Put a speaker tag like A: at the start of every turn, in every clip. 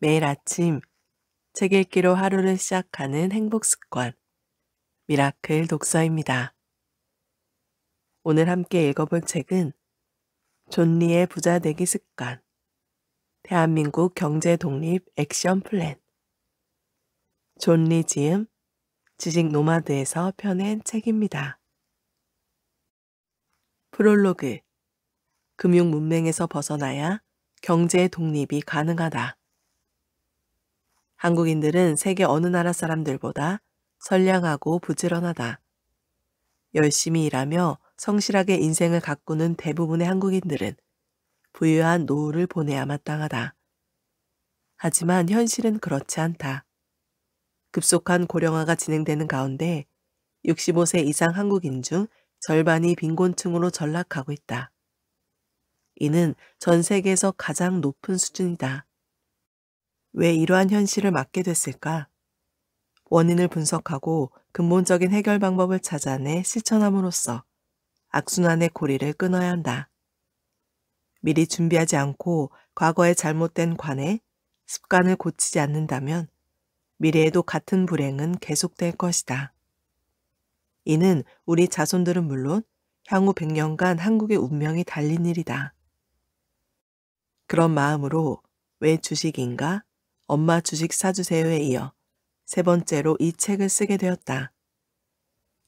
A: 매일 아침 책 읽기로 하루를 시작하는 행복 습관, 미라클 독서입니다. 오늘 함께 읽어볼 책은 존 리의 부자 되기 습관, 대한민국 경제 독립 액션 플랜, 존 리 지음, 지식 노마드에서 펴낸 책입니다. 프롤로그, 금융 문맹에서 벗어나야 경제 독립이 가능하다. 한국인들은 세계 어느 나라 사람들보다 선량하고 부지런하다. 열심히 일하며 성실하게 인생을 가꾸는 대부분의 한국인들은 부유한 노후를 보내야 마땅하다. 하지만 현실은 그렇지 않다. 급속한 고령화가 진행되는 가운데 65세 이상 한국인 중 절반이 빈곤층으로 전락하고 있다. 이는 전 세계에서 가장 높은 수준이다. 왜 이러한 현실을 맞게 됐을까? 원인을 분석하고 근본적인 해결 방법을 찾아내 실천함으로써 악순환의 고리를 끊어야 한다. 미리 준비하지 않고 과거의 잘못된 관해, 습관을 고치지 않는다면 미래에도 같은 불행은 계속될 것이다. 이는 우리 자손들은 물론 향후 100년간 한국의 운명이 달린 일이다. 그런 마음으로 왜 주식인가? 엄마 주식 사주세요에 이어 세 번째로 이 책을 쓰게 되었다.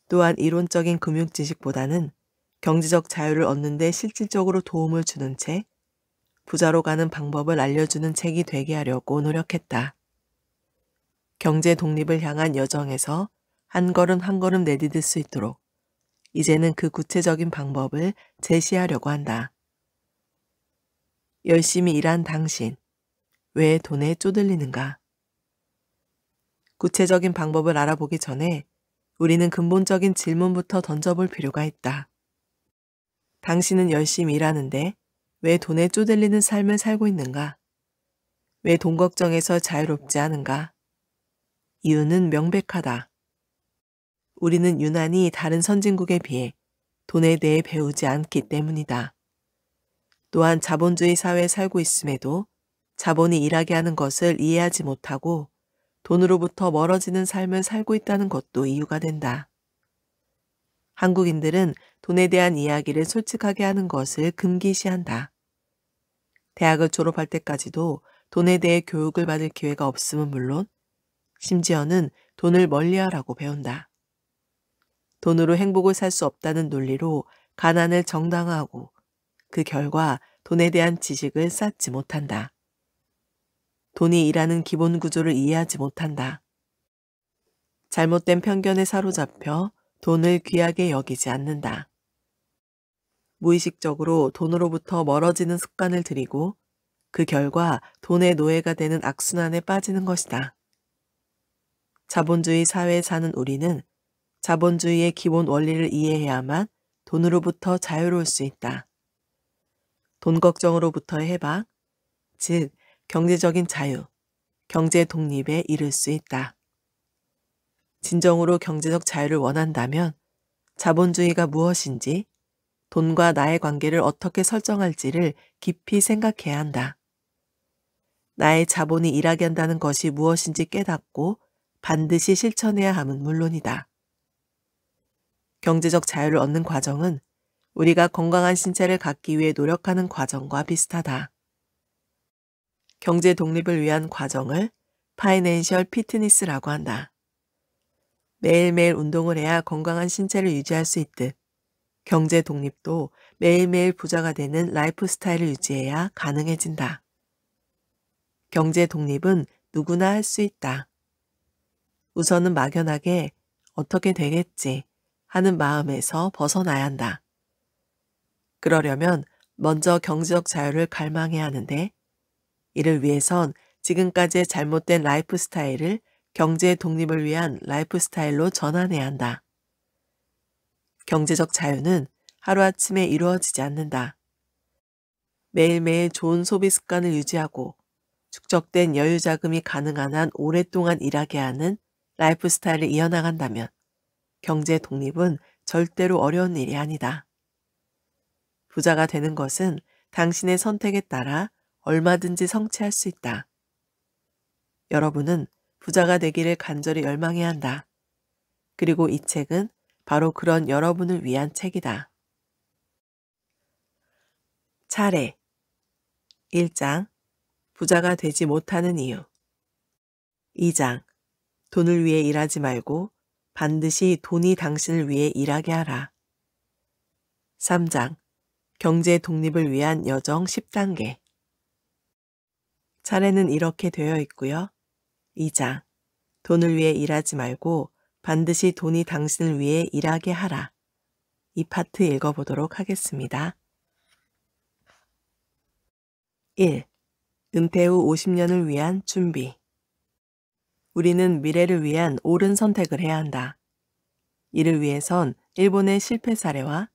A: 또한 이론적인 금융 지식보다는 경제적 자유를 얻는 데 실질적으로 도움을 주는 책, 부자로 가는 방법을 알려주는 책이 되게 하려고 노력했다. 경제 독립을 향한 여정에서 한 걸음 한 걸음 내디딜 수 있도록 이제는 그 구체적인 방법을 제시하려고 한다. 열심히 일한 당신, 왜 돈에 쪼들리는가? 구체적인 방법을 알아보기 전에 우리는 근본적인 질문부터 던져볼 필요가 있다. 당신은 열심히 일하는데 왜 돈에 쪼들리는 삶을 살고 있는가? 왜 돈 걱정에서 자유롭지 않은가? 이유는 명백하다. 우리는 유난히 다른 선진국에 비해 돈에 대해 배우지 않기 때문이다. 또한 자본주의 사회에 살고 있음에도 자본이 일하게 하는 것을 이해하지 못하고 돈으로부터 멀어지는 삶을 살고 있다는 것도 이유가 된다. 한국인들은 돈에 대한 이야기를 솔직하게 하는 것을 금기시한다. 대학을 졸업할 때까지도 돈에 대해 교육을 받을 기회가 없음은 물론 심지어는 돈을 멀리하라고 배운다. 돈으로 행복을 살 수 없다는 논리로 가난을 정당화하고 그 결과 돈에 대한 지식을 쌓지 못한다. 돈이 일하는 기본 구조를 이해하지 못한다. 잘못된 편견에 사로잡혀 돈을 귀하게 여기지 않는다. 무의식적으로 돈으로부터 멀어지는 습관을 들이고 그 결과 돈의 노예가 되는 악순환에 빠지는 것이다. 자본주의 사회에 사는 우리는 자본주의의 기본 원리를 이해해야만 돈으로부터 자유로울 수 있다. 돈 걱정으로부터의 해방, 즉 경제적인 자유, 경제 독립에 이를 수 있다. 진정으로 경제적 자유를 원한다면 자본주의가 무엇인지, 돈과 나의 관계를 어떻게 설정할지를 깊이 생각해야 한다. 나의 자본이 일하게 한다는 것이 무엇인지 깨닫고 반드시 실천해야 함은 물론이다. 경제적 자유를 얻는 과정은 우리가 건강한 신체를 갖기 위해 노력하는 과정과 비슷하다. 경제 독립을 위한 과정을 파이낸셜 피트니스라고 한다. 매일매일 운동을 해야 건강한 신체를 유지할 수 있듯 경제 독립도 매일매일 부자가 되는 라이프 스타일을 유지해야 가능해진다. 경제 독립은 누구나 할 수 있다. 우선은 막연하게 어떻게 되겠지 하는 마음에서 벗어나야 한다. 그러려면 먼저 경제적 자유를 갈망해야 하는데 이를 위해선 지금까지의 잘못된 라이프 스타일을 경제 독립을 위한 라이프 스타일로 전환해야 한다. 경제적 자유는 하루아침에 이루어지지 않는다. 매일매일 좋은 소비 습관을 유지하고 축적된 여유 자금이 가능한 한 오랫동안 일하게 하는 라이프 스타일을 이어나간다면 경제 독립은 절대로 어려운 일이 아니다. 부자가 되는 것은 당신의 선택에 따라 얼마든지 성취할 수 있다. 여러분은 부자가 되기를 간절히 열망해야 한다. 그리고 이 책은 바로 그런 여러분을 위한 책이다. 차례 1장 부자가 되지 못하는 이유 2장 돈을 위해 일하지 말고 반드시 돈이 당신을 위해 일하게 하라. 3장 경제 독립을 위한 여정 10단계 차례는 이렇게 되어 있고요. 2장 돈을 위해 일하지 말고 반드시 돈이 당신을 위해 일하게 하라. 이 파트 읽어보도록 하겠습니다. 1. 은퇴 후 50년을 위한 준비. 우리는 미래를 위한 옳은 선택을 해야 한다. 이를 위해선 일본의 실패 사례와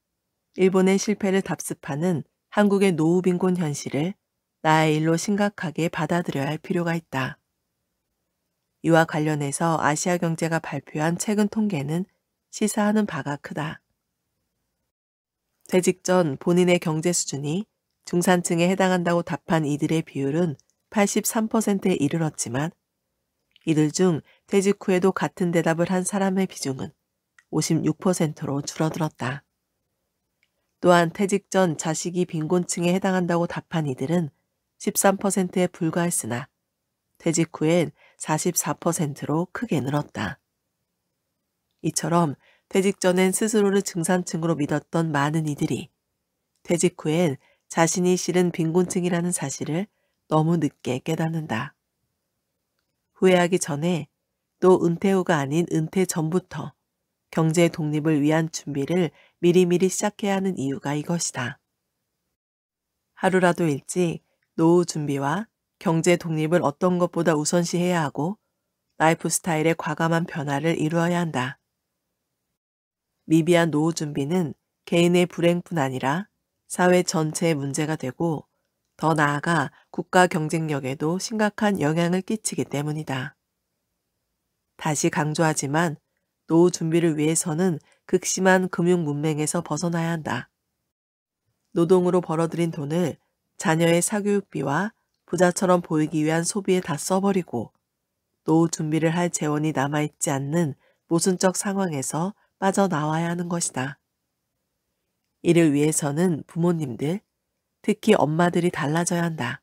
A: 일본의 실패를 답습하는 한국의 노후 빈곤 현실을 나의 일로 심각하게 받아들여야 할 필요가 있다. 이와 관련해서 아시아경제가 발표한 최근 통계는 시사하는 바가 크다. 퇴직 전 본인의 경제 수준이 중산층에 해당한다고 답한 이들의 비율은 83%에 이르렀지만 이들 중 퇴직 후에도 같은 대답을 한 사람의 비중은 56%로 줄어들었다. 또한 퇴직 전 자식이 빈곤층에 해당한다고 답한 이들은 13%에 불과했으나 퇴직 후엔 44%로 크게 늘었다. 이처럼 퇴직 전엔 스스로를 중산층으로 믿었던 많은 이들이 퇴직 후엔 자신이 실은 빈곤층이라는 사실을 너무 늦게 깨닫는다. 후회하기 전에 또 은퇴 후가 아닌 은퇴 전부터 경제 독립을 위한 준비를 미리미리 시작해야 하는 이유가 이것이다. 하루라도 일찍 노후 준비와 경제 독립을 어떤 것보다 우선시해야 하고 라이프 스타일의 과감한 변화를 이루어야 한다. 미비한 노후 준비는 개인의 불행뿐 아니라 사회 전체의 문제가 되고 더 나아가 국가 경쟁력에도 심각한 영향을 끼치기 때문이다. 다시 강조하지만 노후 준비를 위해서는 극심한 금융 문맹에서 벗어나야 한다. 노동으로 벌어들인 돈을 자녀의 사교육비와 부자처럼 보이기 위한 소비에 다 써버리고 노후 준비를 할 재원이 남아있지 않는 모순적 상황에서 빠져나와야 하는 것이다. 이를 위해서는 부모님들, 특히 엄마들이 달라져야 한다.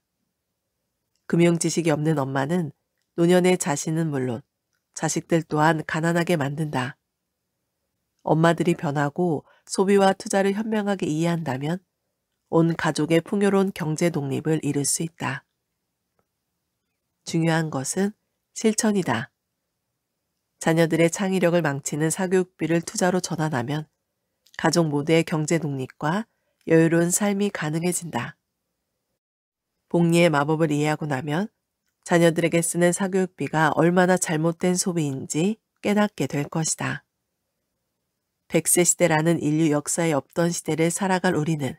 A: 금융 지식이 없는 엄마는 노년의 자신은 물론 자식들 또한 가난하게 만든다. 엄마들이 변하고 소비와 투자를 현명하게 이해한다면 온 가족의 풍요로운 경제 독립을 이룰 수 있다. 중요한 것은 실천이다. 자녀들의 창의력을 망치는 사교육비를 투자로 전환하면 가족 모두의 경제 독립과 여유로운 삶이 가능해진다. 복리의 마법을 이해하고 나면 자녀들에게 쓰는 사교육비가 얼마나 잘못된 소비인지 깨닫게 될 것이다. 100세 시대라는 인류 역사에 없던 시대를 살아갈 우리는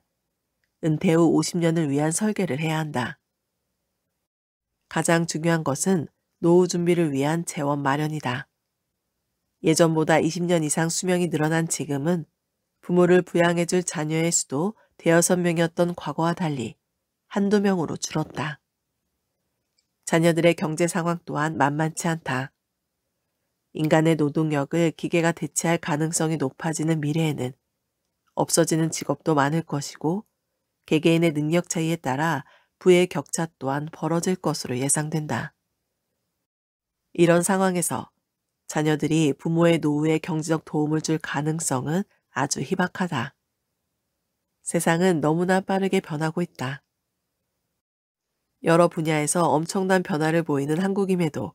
A: 은퇴 후 50년을 위한 설계를 해야 한다. 가장 중요한 것은 노후 준비를 위한 재원 마련이다. 예전보다 20년 이상 수명이 늘어난 지금은 부모를 부양해줄 자녀의 수도 5명이었던 과거와 달리 한두 명으로 줄었다. 자녀들의 경제 상황 또한 만만치 않다. 인간의 노동력을 기계가 대체할 가능성이 높아지는 미래에는 없어지는 직업도 많을 것이고 개개인의 능력 차이에 따라 부의 격차 또한 벌어질 것으로 예상된다. 이런 상황에서 자녀들이 부모의 노후에 경제적 도움을 줄 가능성은 아주 희박하다. 세상은 너무나 빠르게 변하고 있다. 여러 분야에서 엄청난 변화를 보이는 한국임에도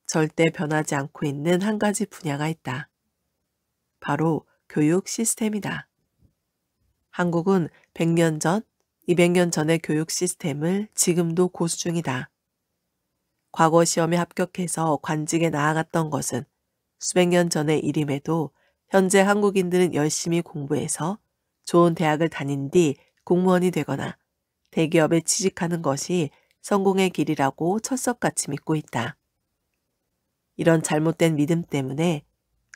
A: 절대 변하지 않고 있는 한 가지 분야가 있다. 바로 교육 시스템이다. 한국은 100년 전, 200년 전의 교육 시스템을 지금도 고수 중이다. 과거 시험에 합격해서 관직에 나아갔던 것은 수백 년 전의 일임에도 현재 한국인들은 열심히 공부해서 좋은 대학을 다닌 뒤 공무원이 되거나 대기업에 취직하는 것이 성공의 길이라고 철석같이 믿고 있다. 이런 잘못된 믿음 때문에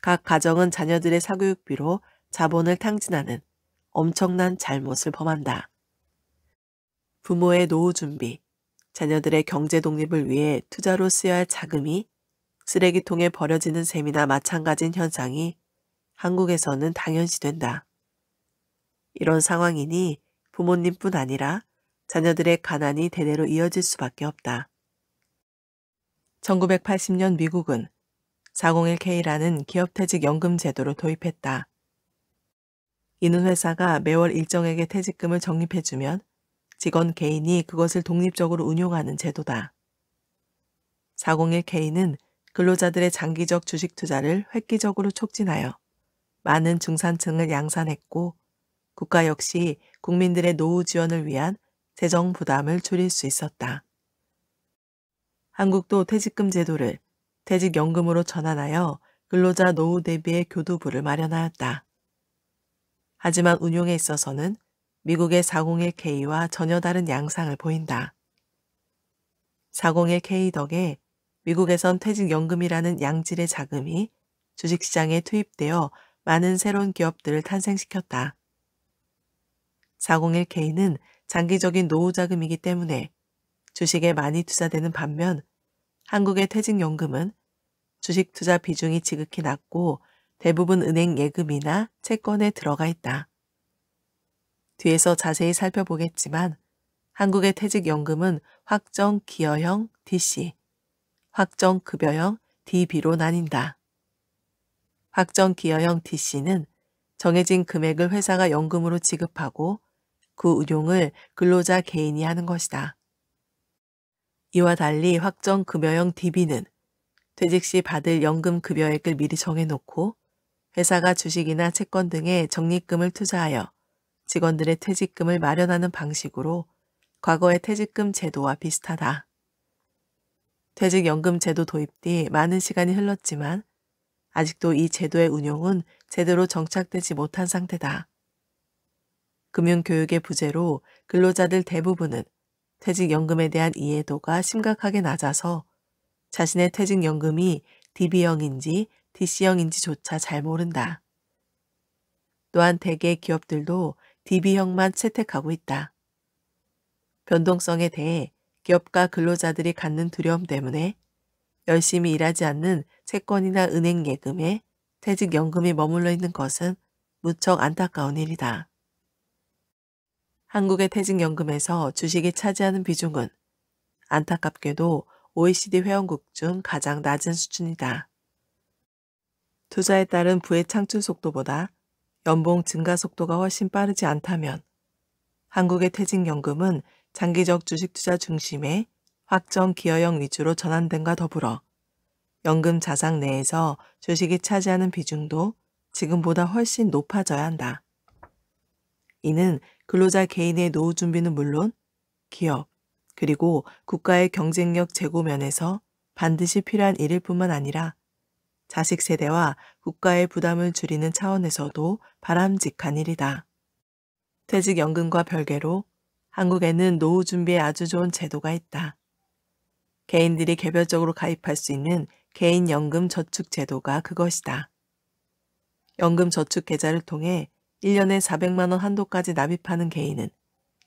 A: 각 가정은 자녀들의 사교육비로 자본을 탕진하는 엄청난 잘못을 범한다. 부모의 노후 준비, 자녀들의 경제 독립을 위해 투자로 쓰여야 할 자금이 쓰레기통에 버려지는 셈이나 마찬가지인 현상이 한국에서는 당연시된다. 이런 상황이니 부모님뿐 아니라 자녀들의 가난이 대대로 이어질 수밖에 없다. 1980년 미국은 401K라는 기업퇴직연금 제도를 도입했다. 이는 회사가 매월 일정액의 퇴직금을 적립해주면 직원 개인이 그것을 독립적으로 운용하는 제도다. 401K는 근로자들의 장기적 주식 투자를 획기적으로 촉진하여 많은 중산층을 양산했고 국가 역시 국민들의 노후 지원을 위한 재정 부담을 줄일 수 있었다. 한국도 퇴직금 제도를 퇴직연금으로 전환하여 근로자 노후 대비의 교두부를 마련하였다. 하지만 운용에 있어서는 미국의 401K와 전혀 다른 양상을 보인다. 401K 덕에 미국에선 퇴직연금이라는 양질의 자금이 주식시장에 투입되어 많은 새로운 기업들을 탄생시켰다. 401K는 장기적인 노후자금이기 때문에 주식에 많이 투자되는 반면 한국의 퇴직연금은 주식 투자 비중이 지극히 낮고 대부분 은행 예금이나 채권에 들어가 있다. 뒤에서 자세히 살펴보겠지만 한국의 퇴직연금은 확정 기여형 DC, 확정 급여형 DB로 나뉜다. 확정 기여형 DC는 정해진 금액을 회사가 연금으로 지급하고 그 운용을 근로자 개인이 하는 것이다. 이와 달리 확정 급여형 DB는 퇴직 시 받을 연금 급여액을 미리 정해놓고 회사가 주식이나 채권 등에 적립금을 투자하여 직원들의 퇴직금을 마련하는 방식으로 과거의 퇴직금 제도와 비슷하다. 퇴직연금 제도 도입 뒤 많은 시간이 흘렀지만 아직도 이 제도의 운용은 제대로 정착되지 못한 상태다. 금융교육의 부재로 근로자들 대부분은 퇴직연금에 대한 이해도가 심각하게 낮아서 자신의 퇴직연금이 DB형인지 DC형인지조차 잘 모른다. 또한 대개 기업들도 DB형만 채택하고 있다. 변동성에 대해 기업과 근로자들이 갖는 두려움 때문에 열심히 일하지 않는 채권이나 은행 예금에 퇴직연금이 머물러 있는 것은 무척 안타까운 일이다. 한국의 퇴직연금에서 주식이 차지하는 비중은 안타깝게도 OECD 회원국 중 가장 낮은 수준이다. 투자에 따른 부의 창출 속도보다 연봉 증가 속도가 훨씬 빠르지 않다면 한국의 퇴직연금은 장기적 주식 투자 중심의 확정 기여형 위주로 전환됨과 더불어 연금 자산 내에서 주식이 차지하는 비중도 지금보다 훨씬 높아져야 한다. 이는 근로자 개인의 노후 준비는 물론 기업 그리고 국가의 경쟁력 제고 면에서 반드시 필요한 일일 뿐만 아니라 자식 세대와 국가의 부담을 줄이는 차원에서도 바람직한 일이다. 퇴직연금과 별개로 한국에는 노후 준비에 아주 좋은 제도가 있다. 개인들이 개별적으로 가입할 수 있는 개인연금 저축 제도가 그것이다. 연금 저축 계좌를 통해 1년에 400만 원 한도까지 납입하는 개인은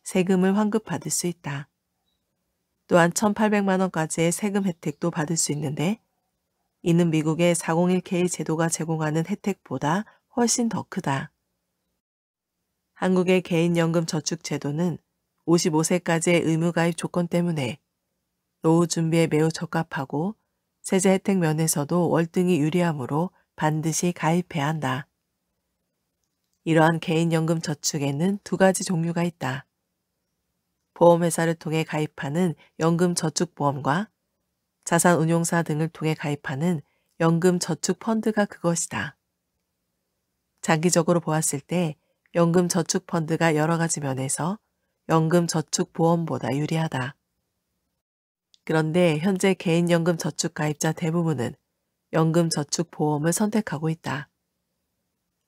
A: 세금을 환급받을 수 있다. 또한 1,800만 원까지의 세금 혜택도 받을 수 있는데 이는 미국의 401K 제도가 제공하는 혜택보다 훨씬 더 크다. 한국의 개인연금 저축 제도는 55세까지의 의무가입 조건 때문에 노후 준비에 매우 적합하고 세제 혜택 면에서도 월등히 유리하므로 반드시 가입해야 한다. 이러한 개인연금 저축에는 두 가지 종류가 있다. 보험회사를 통해 가입하는 연금저축보험과 자산운용사 등을 통해 가입하는 연금저축펀드가 그것이다. 장기적으로 보았을 때 연금저축펀드가 여러 가지 면에서 연금저축보험보다 유리하다. 그런데 현재 개인연금저축 가입자 대부분은 연금저축보험을 선택하고 있다.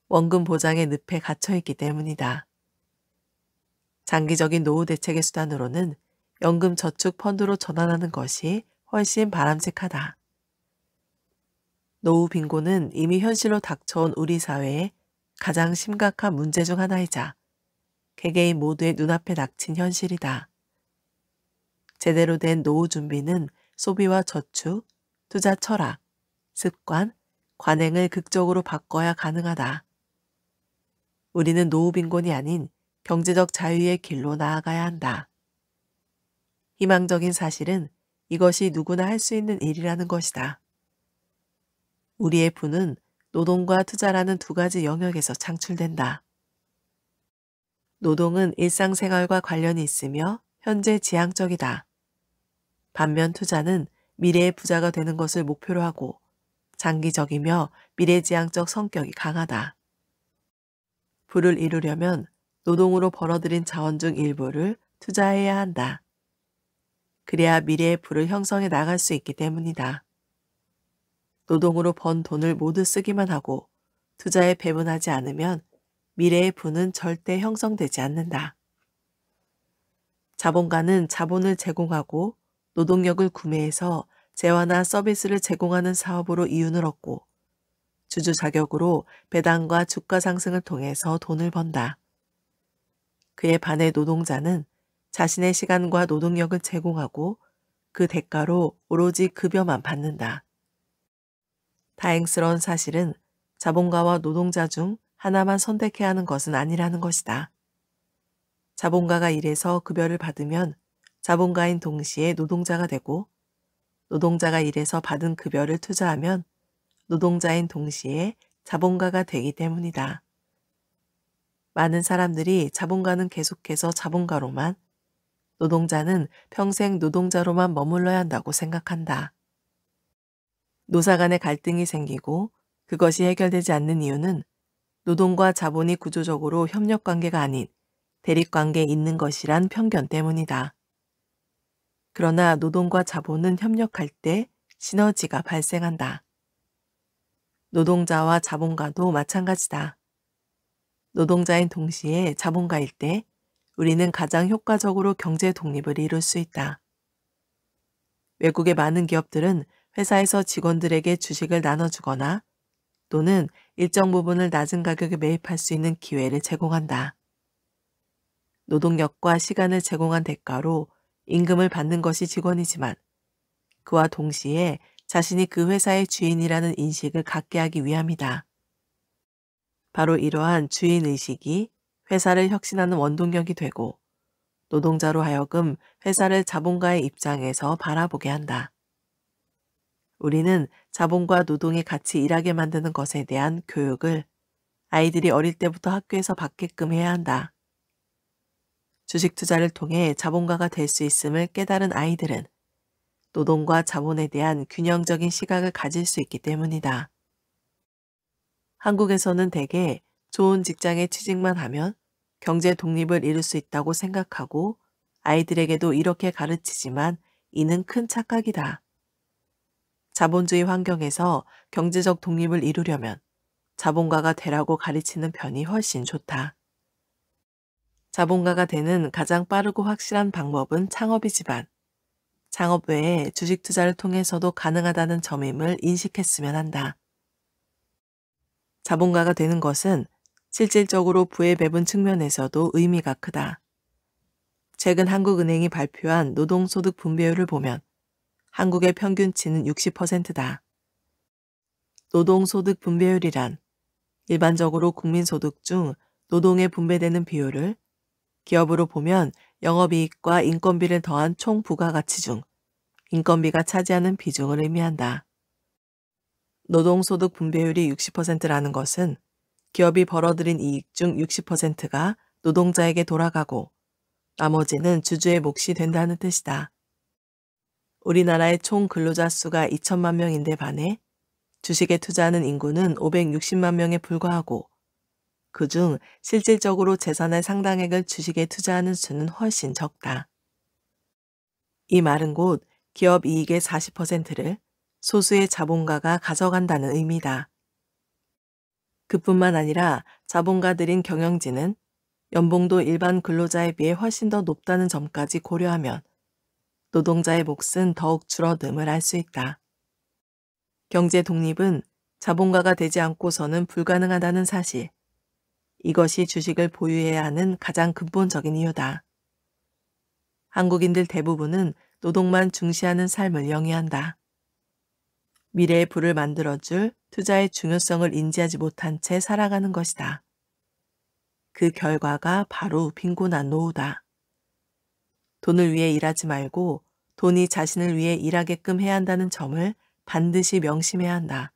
A: 원금 보장의 늪에 갇혀있기 때문이다. 장기적인 노후 대책의 수단으로는 연금저축펀드로 전환하는 것이 훨씬 바람직하다. 노후 빈곤은 이미 현실로 닥쳐온 우리 사회의 가장 심각한 문제 중 하나이자 개개인 모두의 눈앞에 닥친 현실이다. 제대로 된 노후 준비는 소비와 저축, 투자 철학, 습관, 관행을 극적으로 바꿔야 가능하다. 우리는 노후 빈곤이 아닌 경제적 자유의 길로 나아가야 한다. 희망적인 사실은 이것이 누구나 할 수 있는 일이라는 것이다. 우리의 부는 노동과 투자라는 두 가지 영역에서 창출된다. 노동은 일상생활과 관련이 있으며 현재 지향적이다. 반면 투자는 미래의 부자가 되는 것을 목표로 하고 장기적이며 미래지향적 성격이 강하다. 부를 이루려면 노동으로 벌어들인 자원 중 일부를 투자해야 한다. 그래야 미래의 부를 형성해 나갈 수 있기 때문이다. 노동으로 번 돈을 모두 쓰기만 하고 투자에 배분하지 않으면 미래의 부는 절대 형성되지 않는다. 자본가는 자본을 제공하고 노동력을 구매해서 재화나 서비스를 제공하는 사업으로 이윤을 얻고 주주 자격으로 배당과 주가 상승을 통해서 돈을 번다. 그에 반해 노동자는 자신의 시간과 노동력을 제공하고 그 대가로 오로지 급여만 받는다. 다행스러운 사실은 자본가와 노동자 중 하나만 선택해야 하는 것은 아니라는 것이다. 자본가가 일해서 급여를 받으면 자본가인 동시에 노동자가 되고 노동자가 일해서 받은 급여를 투자하면 노동자인 동시에 자본가가 되기 때문이다. 많은 사람들이 자본가는 계속해서 자본가로만, 노동자는 평생 노동자로만 머물러야 한다고 생각한다. 노사 간의 갈등이 생기고 그것이 해결되지 않는 이유는 노동과 자본이 구조적으로 협력관계가 아닌 대립관계에 있는 것이란 편견 때문이다. 그러나 노동과 자본은 협력할 때 시너지가 발생한다. 노동자와 자본가도 마찬가지다. 노동자인 동시에 자본가일 때 우리는 가장 효과적으로 경제 독립을 이룰 수 있다. 외국의 많은 기업들은 회사에서 직원들에게 주식을 나눠주거나 또는 일정 부분을 낮은 가격에 매입할 수 있는 기회를 제공한다. 노동력과 시간을 제공한 대가로 임금을 받는 것이 직원이지만 그와 동시에 자신이 그 회사의 주인이라는 인식을 갖게 하기 위함이다. 바로 이러한 주인의식이 회사를 혁신하는 원동력이 되고 노동자로 하여금 회사를 자본가의 입장에서 바라보게 한다. 우리는 자본과 노동이 같이 일하게 만드는 것에 대한 교육을 아이들이 어릴 때부터 학교에서 받게끔 해야 한다. 주식 투자를 통해 자본가가 될 수 있음을 깨달은 아이들은 노동과 자본에 대한 균형적인 시각을 가질 수 있기 때문이다. 한국에서는 대개 좋은 직장에 취직만 하면 경제 독립을 이룰 수 있다고 생각하고 아이들에게도 이렇게 가르치지만 이는 큰 착각이다. 자본주의 환경에서 경제적 독립을 이루려면 자본가가 되라고 가르치는 편이 훨씬 좋다. 자본가가 되는 가장 빠르고 확실한 방법은 창업이지만 창업 외에 주식 투자를 통해서도 가능하다는 점임을 인식했으면 한다. 자본가가 되는 것은 실질적으로 부의 배분 측면에서도 의미가 크다. 최근 한국은행이 발표한 노동소득 분배율을 보면 한국의 평균치는 60%다. 노동소득 분배율이란 일반적으로 국민소득 중 노동에 분배되는 비율을 기업으로 보면 영업이익과 인건비를 더한 총 부가가치 중 인건비가 차지하는 비중을 의미한다. 노동소득 분배율이 60%라는 것은 기업이 벌어들인 이익 중 60%가 노동자에게 돌아가고 나머지는 주주의 몫이 된다는 뜻이다. 우리나라의 총 근로자 수가 2천만 명인데 반해 주식에 투자하는 인구는 560만 명에 불과하고 그중 실질적으로 재산의 상당액을 주식에 투자하는 수는 훨씬 적다. 이 말은 곧 기업 이익의 40%를 소수의 자본가가 가져간다는 의미다. 그뿐만 아니라 자본가들인 경영진은 연봉도 일반 근로자에 비해 훨씬 더 높다는 점까지 고려하면 노동자의 몫은 더욱 줄어듦을 알 수 있다. 경제 독립은 자본가가 되지 않고서는 불가능하다는 사실. 이것이 주식을 보유해야 하는 가장 근본적인 이유다. 한국인들 대부분은 노동만 중시하는 삶을 영위한다. 미래의 부를 만들어줄 투자의 중요성을 인지하지 못한 채 살아가는 것이다. 그 결과가 바로 빈곤한 노후다. 돈을 위해 일하지 말고 돈이 자신을 위해 일하게끔 해야 한다는 점을 반드시 명심해야 한다.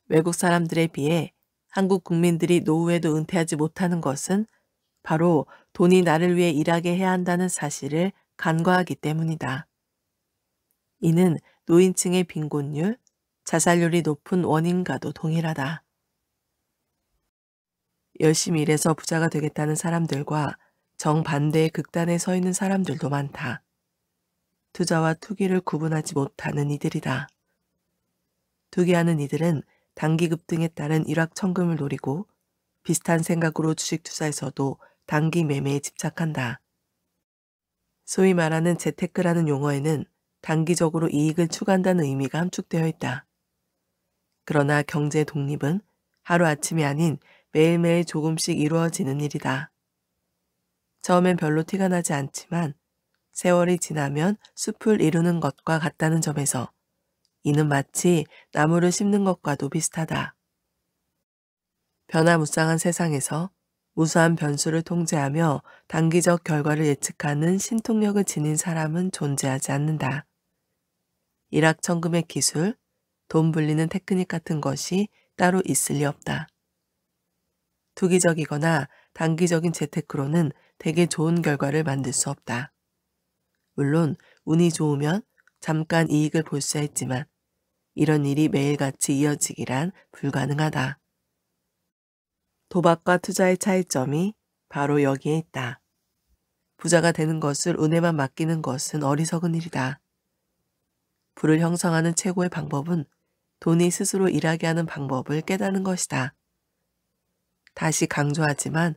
A: 외국 사람들에 비해 한국 국민들이 노후에도 은퇴하지 못하는 것은 바로 돈이 나를 위해 일하게 해야 한다는 사실을 간과하기 때문이다. 이는 노인층의 빈곤율, 자살률이 높은 원인과도 동일하다. 열심히 일해서 부자가 되겠다는 사람들과 정반대의 극단에 서 있는 사람들도 많다. 투자와 투기를 구분하지 못하는 이들이다. 투기하는 이들은 단기 급등에 따른 일확천금을 노리고 비슷한 생각으로 주식 투자에서도 단기 매매에 집착한다. 소위 말하는 재테크라는 용어에는 단기적으로 이익을 추구한다는 의미가 함축되어 있다. 그러나 경제 독립은 하루아침이 아닌 매일매일 조금씩 이루어지는 일이다. 처음엔 별로 티가 나지 않지만 세월이 지나면 숲을 이루는 것과 같다는 점에서 이는 마치 나무를 심는 것과도 비슷하다. 변화무쌍한 세상에서 무수한 변수를 통제하며 단기적 결과를 예측하는 신통력을 지닌 사람은 존재하지 않는다. 일확천금의 기술, 돈 불리는 테크닉 같은 것이 따로 있을 리 없다. 투기적이거나 단기적인 재테크로는 되게 좋은 결과를 만들 수 없다. 물론 운이 좋으면 잠깐 이익을 볼 수 있지만 이런 일이 매일같이 이어지기란 불가능하다. 도박과 투자의 차이점이 바로 여기에 있다. 부자가 되는 것을 운에만 맡기는 것은 어리석은 일이다. 부를 형성하는 최고의 방법은 돈이 스스로 일하게 하는 방법을 깨닫는 것이다. 다시 강조하지만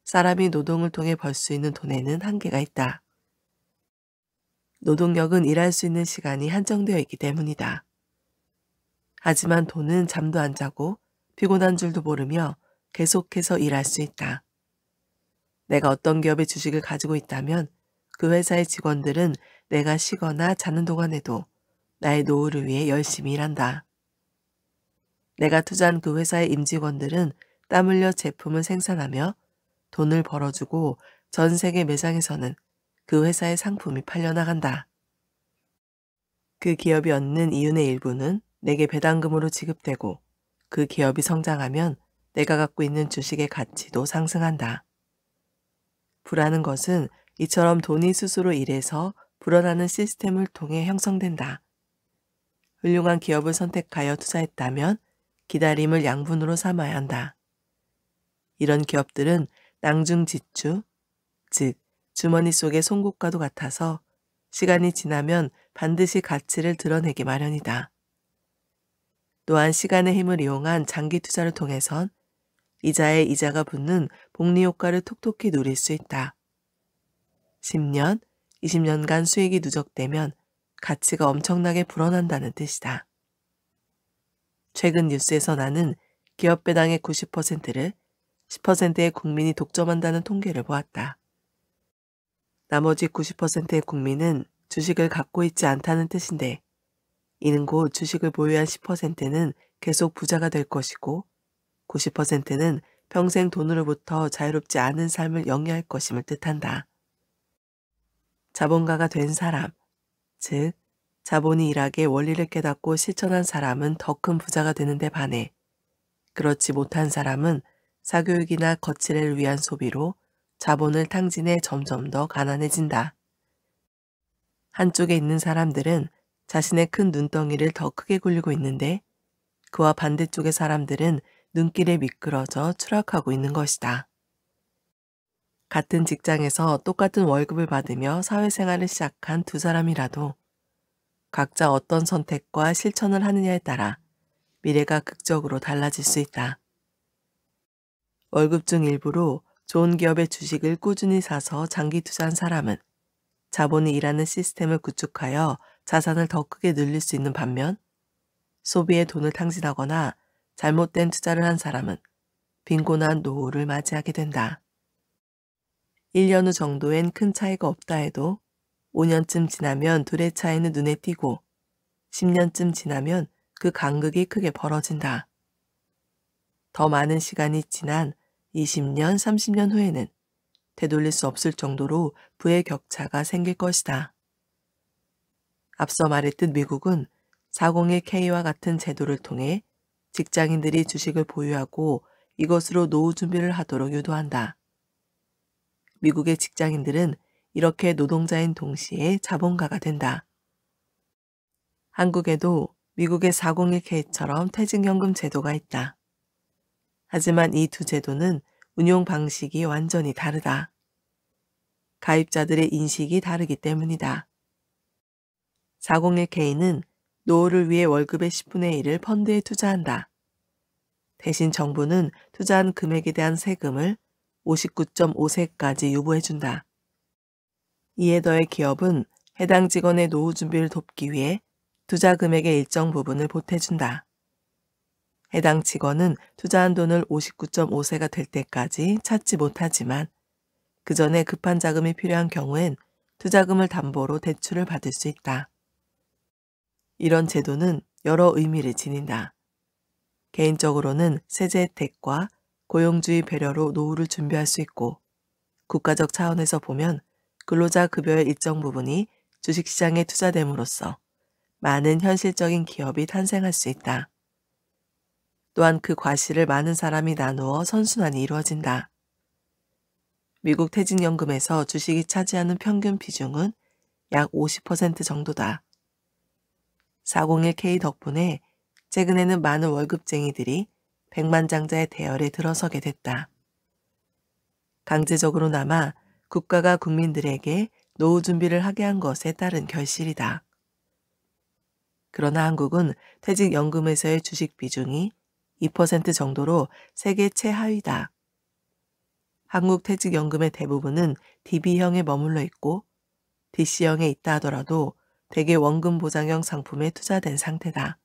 A: 사람이 노동을 통해 벌 수 있는 돈에는 한계가 있다. 노동력은 일할 수 있는 시간이 한정되어 있기 때문이다. 하지만 돈은 잠도 안 자고 피곤한 줄도 모르며 계속해서 일할 수 있다. 내가 어떤 기업의 주식을 가지고 있다면 그 회사의 직원들은 내가 쉬거나 자는 동안에도 나의 노후를 위해 열심히 일한다. 내가 투자한 그 회사의 임직원들은 땀 흘려 제품을 생산하며 돈을 벌어주고 전 세계 매장에서는 그 회사의 상품이 팔려나간다. 그 기업이 얻는 이윤의 일부는 내게 배당금으로 지급되고 그 기업이 성장하면 내가 갖고 있는 주식의 가치도 상승한다. 부라는 것은 이처럼 돈이 스스로 일해서 불어나는 시스템을 통해 형성된다. 훌륭한 기업을 선택하여 투자했다면 기다림을 양분으로 삼아야 한다. 이런 기업들은 낭중지추, 즉 주머니 속의 송곳과도 같아서 시간이 지나면 반드시 가치를 드러내기 마련이다. 또한 시간의 힘을 이용한 장기 투자를 통해선 이자에 이자가 붙는 복리 효과를 톡톡히 누릴 수 있다. 10년, 20년간 수익이 누적되면 가치가 엄청나게 불어난다는 뜻이다. 최근 뉴스에서 나는 기업 배당의 90%를 10%의 국민이 독점한다는 통계를 보았다. 나머지 90%의 국민은 주식을 갖고 있지 않다는 뜻인데 이는 곧 주식을 보유한 10%는 계속 부자가 될 것이고 90%는 평생 돈으로부터 자유롭지 않은 삶을 영위할 것임을 뜻한다. 자본가가 된 사람, 즉 자본이 일하게 원리를 깨닫고 실천한 사람은 더 큰 부자가 되는데 반해 그렇지 못한 사람은 사교육이나 거치레를 위한 소비로 자본을 탕진해 점점 더 가난해진다. 한쪽에 있는 사람들은 자신의 큰 눈덩이를 더 크게 굴리고 있는데 그와 반대쪽의 사람들은 눈길에 미끄러져 추락하고 있는 것이다. 같은 직장에서 똑같은 월급을 받으며 사회생활을 시작한 두 사람이라도 각자 어떤 선택과 실천을 하느냐에 따라 미래가 극적으로 달라질 수 있다. 월급 중 일부로 좋은 기업의 주식을 꾸준히 사서 장기 투자한 사람은 자본이 일하는 시스템을 구축하여 자산을 더 크게 늘릴 수 있는 반면 소비에 돈을 탕진하거나 잘못된 투자를 한 사람은 빈곤한 노후를 맞이하게 된다. 1년 후 정도엔 큰 차이가 없다 해도 5년쯤 지나면 둘의 차이는 눈에 띄고 10년쯤 지나면 그 간극이 크게 벌어진다. 더 많은 시간이 지난 20년, 30년 후에는 되돌릴 수 없을 정도로 부의 격차가 생길 것이다. 앞서 말했듯 미국은 401K와 같은 제도를 통해 직장인들이 주식을 보유하고 이것으로 노후 준비를 하도록 유도한다. 미국의 직장인들은 이렇게 노동자인 동시에 자본가가 된다. 한국에도 미국의 401K처럼 퇴직연금 제도가 있다. 하지만 이 두 제도는 운용 방식이 완전히 다르다. 가입자들의 인식이 다르기 때문이다. 401K는 노후를 위해 월급의 10분의 1을 펀드에 투자한다. 대신 정부는 투자한 금액에 대한 세금을 59.5세까지 유보해준다. 이에 더해 기업은 해당 직원의 노후 준비를 돕기 위해 투자 금액의 일정 부분을 보태준다. 해당 직원은 투자한 돈을 59.5세가 될 때까지 찾지 못하지만 그 전에 급한 자금이 필요한 경우엔 투자금을 담보로 대출을 받을 수 있다. 이런 제도는 여러 의미를 지닌다. 개인적으로는 세제 혜택과 고용주의 배려로 노후를 준비할 수 있고 국가적 차원에서 보면 근로자 급여의 일정 부분이 주식시장에 투자됨으로써 많은 현실적인 기업이 탄생할 수 있다. 또한 그 과실을 많은 사람이 나누어 선순환이 이루어진다. 미국 퇴직연금에서 주식이 차지하는 평균 비중은 약 50% 정도다. 401K 덕분에 최근에는 많은 월급쟁이들이 백만장자의 대열에 들어서게 됐다. 강제적으로나마 국가가 국민들에게 노후 준비를 하게 한 것에 따른 결실이다. 그러나 한국은 퇴직연금에서의 주식 비중이 2% 정도로 세계 최하위다. 한국 퇴직연금의 대부분은 DB형에 머물러 있고 DC형에 있다 하더라도 대개 원금 보장형 상품에 투자된 상태다.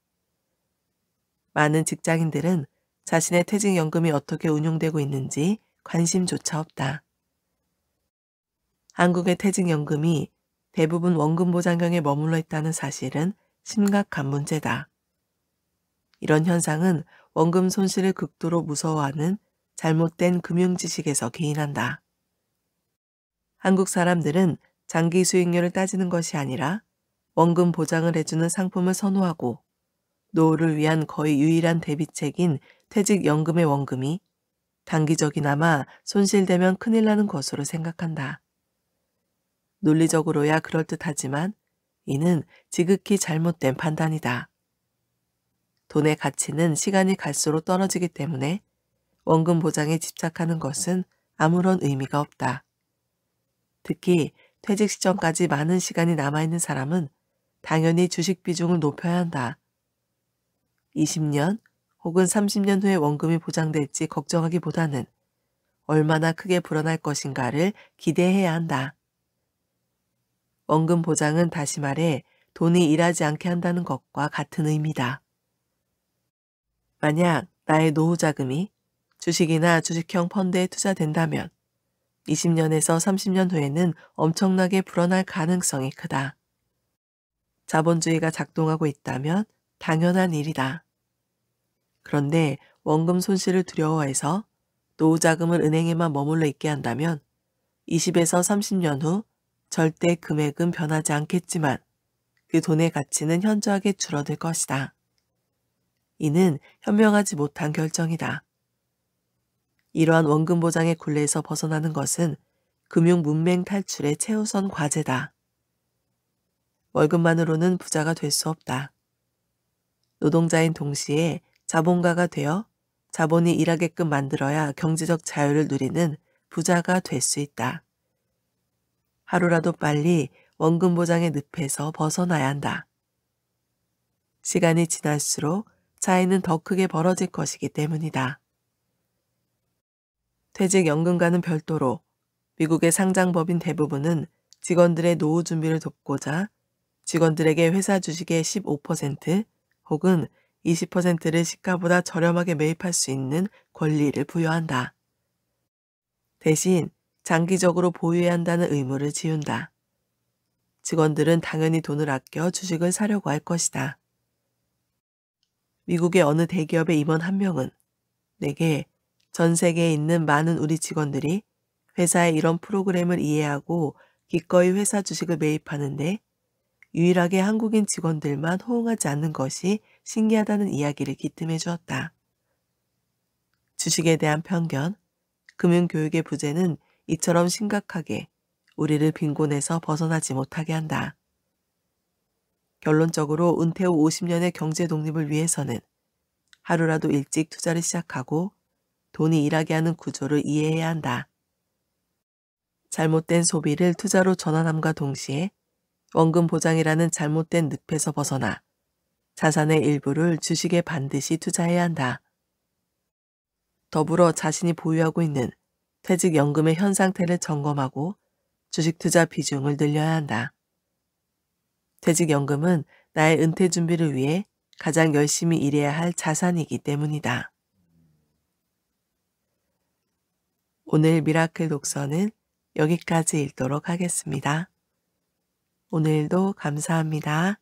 A: 많은 직장인들은 자신의 퇴직연금이 어떻게 운용되고 있는지 관심조차 없다. 한국의 퇴직연금이 대부분 원금 보장형에 머물러 있다는 사실은 심각한 문제다. 이런 현상은 원금 손실을 극도로 무서워하는 잘못된 금융지식에서 기인한다. 한국 사람들은 장기 수익률을 따지는 것이 아니라 원금 보장을 해주는 상품을 선호하고 노후를 위한 거의 유일한 대비책인 퇴직연금의 원금이 단기적이나마 손실되면 큰일 나는 것으로 생각한다. 논리적으로야 그럴듯하지만 이는 지극히 잘못된 판단이다. 돈의 가치는 시간이 갈수록 떨어지기 때문에 원금 보장에 집착하는 것은 아무런 의미가 없다. 특히 퇴직 시점까지 많은 시간이 남아있는 사람은 당연히 주식 비중을 높여야 한다. 20년 혹은 30년 후에 원금이 보장될지 걱정하기보다는 얼마나 크게 불어날 것인가를 기대해야 한다. 원금 보장은 다시 말해 돈이 일하지 않게 한다는 것과 같은 의미다. 만약 나의 노후 자금이 주식이나 주식형 펀드에 투자된다면 20년에서 30년 후에는 엄청나게 불어날 가능성이 크다. 자본주의가 작동하고 있다면 당연한 일이다. 그런데 원금 손실을 두려워해서 노후 자금을 은행에만 머물러 있게 한다면 20에서 30년 후 절대 금액은 변하지 않겠지만 그 돈의 가치는 현저하게 줄어들 것이다. 이는 현명하지 못한 결정이다. 이러한 원금 보장의 굴레에서 벗어나는 것은 금융 문맹 탈출의 최우선 과제다. 월급만으로는 부자가 될 수 없다. 노동자인 동시에 자본가가 되어 자본이 일하게끔 만들어야 경제적 자유를 누리는 부자가 될 수 있다. 하루라도 빨리 원금 보장의 늪에서 벗어나야 한다. 시간이 지날수록 차이는 더 크게 벌어질 것이기 때문이다. 퇴직연금과는 별도로 미국의 상장법인 대부분은 직원들의 노후 준비를 돕고자 직원들에게 회사 주식의 15% 혹은 20%를 시가보다 저렴하게 매입할 수 있는 권리를 부여한다. 대신 장기적으로 보유해야 한다는 의무를 지운다. 직원들은 당연히 돈을 아껴 주식을 사려고 할 것이다. 미국의 어느 대기업의 임원 한 명은 내게 전 세계에 있는 많은 우리 직원들이 회사의 이런 프로그램을 이해하고 기꺼이 회사 주식을 매입하는데 유일하게 한국인 직원들만 호응하지 않는 것이 신기하다는 이야기를 기뜸해 주었다. 주식에 대한 편견, 금융교육의 부재는 이처럼 심각하게 우리를 빈곤에서 벗어나지 못하게 한다. 결론적으로 은퇴 후 50년의 경제 독립을 위해서는 하루라도 일찍 투자를 시작하고 돈이 일하게 하는 구조를 이해해야 한다. 잘못된 소비를 투자로 전환함과 동시에 원금 보장이라는 잘못된 늪에서 벗어나 자산의 일부를 주식에 반드시 투자해야 한다. 더불어 자신이 보유하고 있는 퇴직연금의 현 상태를 점검하고 주식 투자 비중을 늘려야 한다. 퇴직연금은 나의 은퇴 준비를 위해 가장 열심히 일해야 할 자산이기 때문이다. 오늘 미라클 독서는 여기까지 읽도록 하겠습니다. 오늘도 감사합니다.